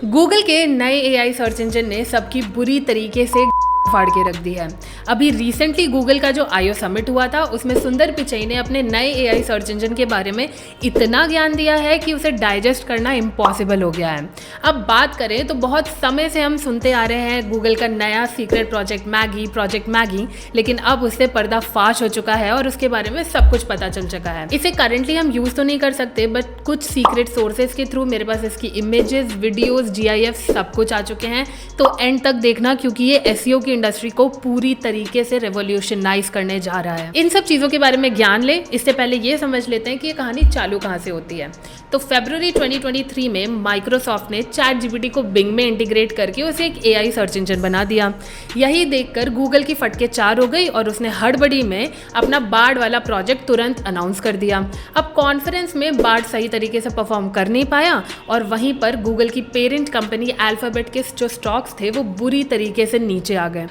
Google के नए AI search engine ने सबकी बुरी तरीके से फाड़ के रख दी है। अभी रिसेंटली गूगल का जो आईओ समिट हुआ था उसमें सुंदर पिचई ने अपने नए एआई सर्च इंजन के बारे में इतना ज्ञान दिया है कि उसे डाइजेस्ट करना इम्पॉसिबल हो गया है। अब बात करें तो बहुत समय से हम सुनते आ रहे हैं गूगल का नया सीक्रेट प्रोजेक्ट मैगी, लेकिन अब उससे पर्दाफाश हो चुका है और उसके बारे में सब कुछ पता चल चुका है। इसे करंटली हम यूज तो नहीं कर सकते, बट कुछ सीक्रेट सोर्सेज के थ्रू मेरे पास इसकी इमेजेस, वीडियोस, GIF सब कुछ आ चुके हैं। तो एंड तक देखना, क्योंकि ये SEO की इंडस्ट्री को पूरी तरीके से रेवोल्यूशनाइज करने जा रहा है। इन सब चीजों के बारे में ज्ञान ले, इससे पहले ये समझ लेते हैं कि ये कहानी चालू कहां से होती है। तो फरवरी 2023 में माइक्रोसॉफ्ट ने ChatGPT को बिंग में इंटीग्रेट करके उसे एक AI सर्च इंजन बना दिया। यही देखकर गूगल की फटके चार हो गई और उसने हड़बड़ी में अपना बार्ड वाला प्रोजेक्ट तुरंत अनाउंस कर दिया। अब कॉन्फ्रेंस में बार्ड सही तरीके से परफॉर्म कर नहीं पाया और वहीं पर गूगल की पेरेंट कंपनी अल्फाबेट के जो स्टॉक्स थे वो बुरी तरीके से नीचे आ गए।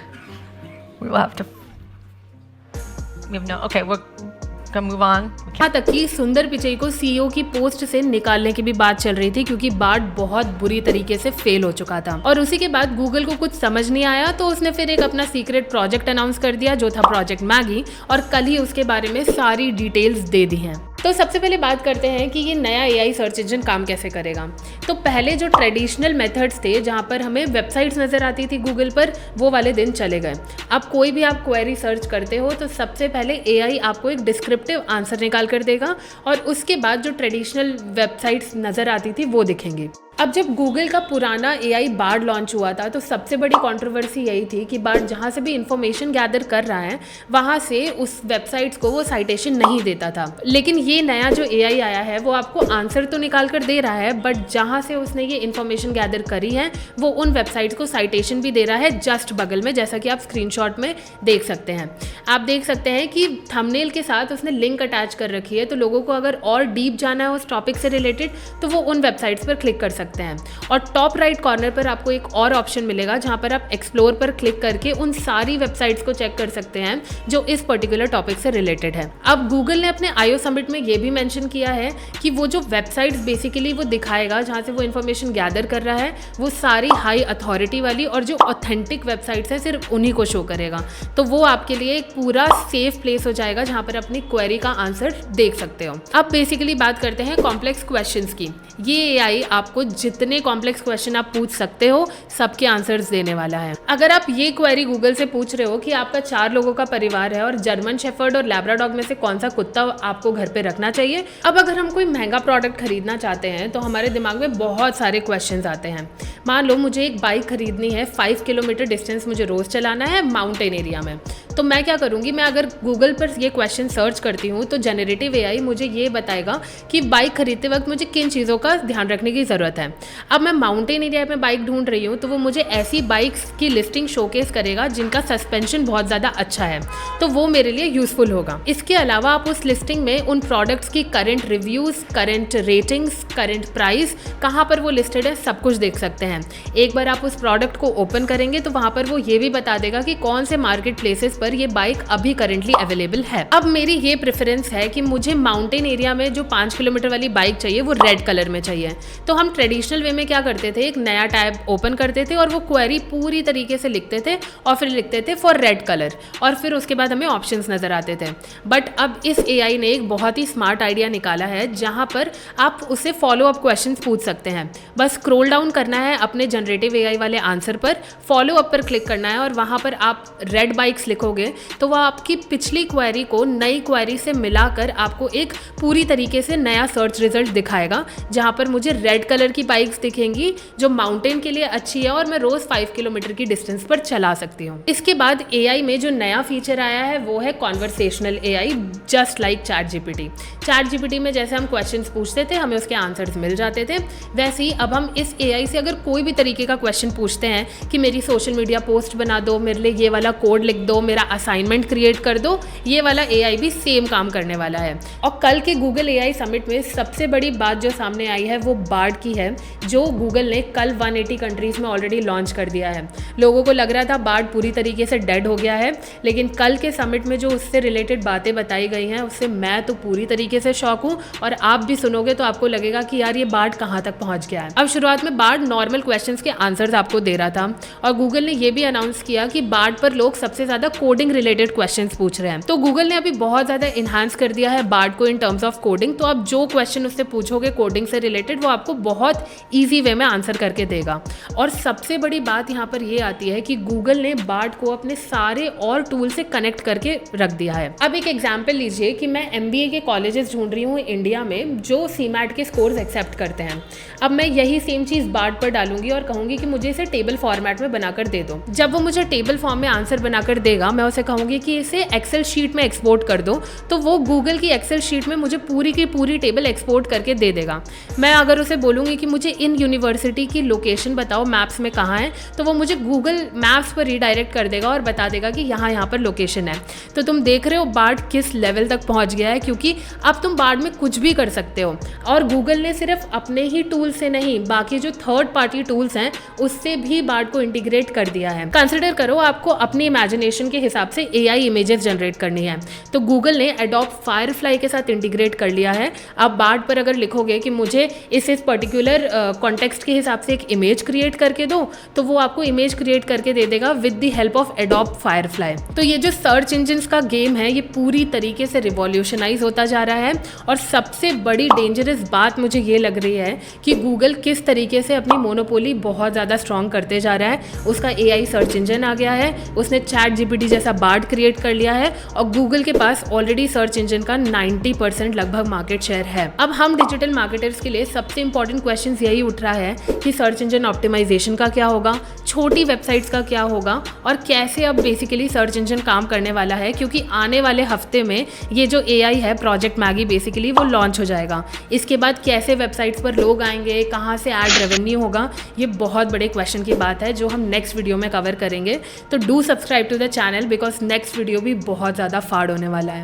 यहाँ तक कि सुंदर पिचई को CEO की पोस्ट से निकालने की भी बात चल रही थी, क्योंकि बार्ड बहुत बुरी तरीके से फेल हो चुका था। और उसी के बाद गूगल को कुछ समझ नहीं आया तो उसने फिर एक अपना सीक्रेट प्रोजेक्ट अनाउंस कर दिया जो था प्रोजेक्ट मैगी, और कल ही उसके बारे में सारी डिटेल्स दे दी हैं। तो सबसे पहले बात करते हैं कि ये नया AI सर्च इंजन काम कैसे करेगा। तो पहले जो ट्रेडिशनल मेथड्स थे जहाँ पर हमें वेबसाइट्स नज़र आती थी गूगल पर, वो वाले दिन चले गए। अब कोई भी आप क्वेरी सर्च करते हो तो सबसे पहले AI आपको एक डिस्क्रिप्टिव आंसर निकाल कर देगा और उसके बाद जो ट्रेडिशनल वेबसाइट्स नज़र आती थी वो दिखेंगी। अब जब गूगल का पुराना AI बार्ड लॉन्च हुआ था तो सबसे बड़ी कंट्रोवर्सी यही थी कि बार्ड जहाँ से भी इंफॉर्मेशन गैदर कर रहा है वहाँ से उस वेबसाइट्स को वो साइटेशन नहीं देता था। लेकिन ये नया जो AI आया है वो आपको आंसर तो निकाल कर दे रहा है, बट जहाँ से उसने ये इन्फॉर्मेशन गैदर करी है वो उन वेबसाइट्स को साइटेशन भी दे रहा है जस्ट बगल में, जैसा कि आप स्क्रीनशॉट में देख सकते हैं। आप देख सकते हैं कि थंबनेल के साथ उसने लिंक अटैच कर रखी है, तो लोगों को अगर और डीप जाना है उस टॉपिक से रिलेटेड तो वो उन वेबसाइट्स पर क्लिक कर सकते हैं। और टॉप राइट कॉर्नर पर आपको एक और ऑप्शन मिलेगा जहां पर आप एक्सप्लोर पर क्लिक करके उन सारी वेबसाइट्स को चेक कर सकते हैं जो इस पर्टिकुलर टॉपिक से रिलेटेड है। अब गूगल ने अपने आईओ समिट में ये भी मेंशन किया है कि वो जो वेबसाइट्स बेसिकली वो दिखाएगा जहां से वो इन्फॉर्मेशन गैदर कर रहा है वो सारी हाई अथॉरिटी वाली और जो ऑथेंटिक वेबसाइट्स है सिर्फ उन्हीं को शो करेगा। तो वो आपके लिए एक पूरा सेफ प्लेस हो जाएगा जहां पर अपनी क्वेरी का आंसर देख सकते हो। अब बेसिकली बात करते हैं कॉम्प्लेक्स क्वेश्चंस की। ये AI आपको जितने कॉम्प्लेक्स क्वेश्चन आप पूछ सकते हो सबके आंसर्स देने वाला है। अगर आप ये क्वेरी गूगल से पूछ रहे हो कि आपका 4 लोगों का परिवार है और जर्मन शेफर्ड और लैब्राडॉग में से कौन सा कुत्ता आपको घर पे रखना चाहिए। अब अगर हम कोई महंगा प्रोडक्ट खरीदना चाहते हैं तो हमारे दिमाग में बहुत सारे क्वेश्चंस आते हैं। मान लो मुझे एक बाइक खरीदनी है, 5 किलोमीटर डिस्टेंस मुझे रोज चलाना है माउंटेन एरिया में, तो मैं क्या करूँगी, मैं अगर गूगल पर ये क्वेश्चन सर्च करती हूँ तो जनरेटिव AI मुझे ये बताएगा कि बाइक खरीदते वक्त मुझे किन चीज़ों का ध्यान रखने की ज़रूरत है। अब मैं माउंटेन एरिया में बाइक ढूंढ रही हूँ तो वो मुझे ऐसी बाइक्स की लिस्टिंग शोकेस करेगा जिनका सस्पेंशन बहुत ज़्यादा अच्छा है, तो वो मेरे लिए यूजफुल होगा। इसके अलावा आप उस लिस्टिंग में उन प्रोडक्ट्स की current reviews, current ratings, current price, कहाँ पर वो लिस्टेड है, सब कुछ देख सकते हैं। एक बार आप उस प्रोडक्ट को ओपन करेंगे तो वहाँ पर वो ये भी बता देगा कि कौन से मार्केट प्लेसेस पर ये बाइक अभी करंटली अवेलेबल है। अब मेरी ये प्रेफरेंस है कि मुझे माउंटेन एरिया में जो 5 किलोमीटर वाली बाइक चाहिए वो रेड कलर में चाहिए। तो हम ट्रेडिशनल वे में क्या करते थे, एक नया टैब ओपन करते थे और वो क्वेरी पूरी तरीके से लिखते थे और फिर लिखते थे फॉर रेड कलर, और फिर उसके बाद हमें ऑप्शंस नजर आते थे। बट अब इस AI ने एक बहुत ही स्मार्ट आइडिया निकाला है जहां पर आप उसे फॉलो अप क्वेश्चंस पूछ सकते हैं। बस स्क्रॉल डाउन करना है अपने जनरेटिव AI वाले आंसर पर, फॉलो अप पर क्लिक करना है और वहां पर आप रेड बाइक्स लिखोगे तो वह आपकी पिछली क्वेरी को नई क्वेरी से मिलाकर आपको एक पूरी तरीके से नया सर्च रिजल्ट दिखाएगा, जहां पर मुझे रेड कलर की बाइक्स दिखेंगी जो माउंटेन के लिए अच्छी है और मैं रोज 5 किलोमीटर की डिस्टेंस पर चला सकती हूँ। इसके बाद AI में जो नया फीचर आया है वो है conversational AI, just like ChatGPT में जैसे हम क्वेश्चंस पूछते थे हमें उसके आंसर्स मिल जाते थे, वैसे ही अब हम इस AI से अगर कोई भी तरीके का क्वेश्चन पूछते हैं कि मेरी सोशल मीडिया पोस्ट बना दो, मेरे लिए ये वाला कोड लिख दो, मेरा असाइनमेंट क्रिएट कर दो, ये वाला AI भी सेम काम करने वाला है। और कल के गूगल AI समिट में सबसे बड़ी बात जो सामने आई है वो बार्ड की है, जो गूगल ने कल 180 कंट्रीज़ में ऑलरेडी लॉन्च कर दिया है। लोगों को लग रहा था बार्ड पूरी तरीके से डेड हो गया है, लेकिन कल के समिट में जो उससे रिलेटेड बातें बताई गई हैं उससे मैं तो पूरी तरीके से शॉक हूँ, और आप भी सुनोगे तो आपको लगेगा कि यार ये बार्ड कहाँ तक पहुँच गया है। अब शुरुआत में बार्ड नॉर्मल क्वेश्चंस के आंसर्स आपको दे रहा था, और गूगल ने ये भी अनाउंस किया कि बार्ड पर लोग सबसे ज़्यादा कोडिंग रिलेटेड क्वेश्चंस पूछ रहे हैं। तो गूगल ने अभी बहुत ज़्यादा इन्हांस कर दिया है बार्ड को इन टर्म्स ऑफ कोडिंग, तो आप जो क्वेश्चन उससे पूछोगे कोडिंग से रिलेटेड वो आपको बहुत ईजी वे में आंसर करके देगा। और सबसे बड़ी बात यहाँ पर ये आती है कि गूगल ने बार्ड को अपने सारे और टूल से कनेक्ट करके रख दिया है। अब एक एग्जाम्पल लीजिए कि मैं MBA के कॉलेजेस ढूंढ रही हूँ इंडिया में जो CMAT के स्कोर्स एक्सेप्ट करते हैं। अब मैं यही सेम चीज़ बार्ड पर डालूंगी और कहूँगी कि मुझे इसे टेबल फॉर्मेट में बनाकर दे दो। जब वो मुझे टेबल फॉर्म में आंसर बनाकर देगा, मैं उसे कहूँगी कि इसे एक्सेल शीट में एक्सपोर्ट कर दो, तो वो गूगल की एक्सेल शीट में मुझे पूरी की पूरी टेबल एक्सपोर्ट करके दे देगा। मैं अगर उसे बोलूँगी कि मुझे इन यूनिवर्सिटी की लोकेशन बताओ मैप्स में कहाँ है, तो वो मुझे गूगल मैप्स पर रीडायरेक्ट कर देगा और बता देगा कि यहाँ पर लोकेशन है। तो तुम देख रहे हो बार्ड किस लेवल तक पहुँच गया है, क्योंकि अब तुम बार्ड में कुछ भी कर सकते हो। और गूगल ने सिर्फ अपने ही टूल से नहीं, बाकी जो थर्ड पार्टी टूल्स हैं उससे भी बार्ड को इंटीग्रेट कर दिया है। कंसिडर करो आपको अपनी इमेजिनेशन के हिसाब से AI इमेजेस जनरेट करनी है, तो गूगल ने एडोब फायरफ्लाई के साथ इंटीग्रेट कर लिया है। आप बार्ड पर अगर लिखोगे कि मुझे इस पर्टिकुलर कॉन्टेक्स्ट के हिसाब से एक इमेज क्रिएट करके दो, तो वो आपको इमेज क्रिएट करके दे देगा with the help of adobe Firefly. तो ये जो सर्च इंजिन्स का गेम है ये पूरी तरीके से रिवॉल्यूशनाइज होता जा रहा है। और सबसे बड़ी डेंजरस बात मुझे ये लग रही है कि गूगल किस तरीके से अपनी मोनोपोली बहुत ज़्यादा स्ट्रॉन्ग करते जा रहा है। उसका AI सर्च इंजन आ गया है, उसने ChatGPT जैसा बार्ड क्रिएट कर लिया है, और गूगल के पास ऑलरेडी सर्च इंजन का 90% लगभग मार्केट शेयर है। अब हम डिजिटल मार्केटर्स के लिए सबसे इंपॉर्टेंट क्वेश्चन यही उठ रहा है कि सर्च इंजन ऑप्टिमाइजेशन का क्या होगा, छोटी वेबसाइट्स का क्या होगा, और कैसे अब बेसिकली सर्च इंजन काम करने वाला है, क्योंकि आने वाले हफ्ते में ये जो AI है प्रोजेक्ट मैगी बेसिकली वो लॉन्च हो जाएगा। इसके बाद कैसे वेबसाइट्स पर लोग आएंगे, कहाँ से ऐड रेवेन्यू होगा, ये बहुत बड़े क्वेश्चन की बात है जो हम नेक्स्ट वीडियो में कवर करेंगे। तो do subscribe to the channel because next video भी बहुत ज़्यादा फाड़ होने वाला है।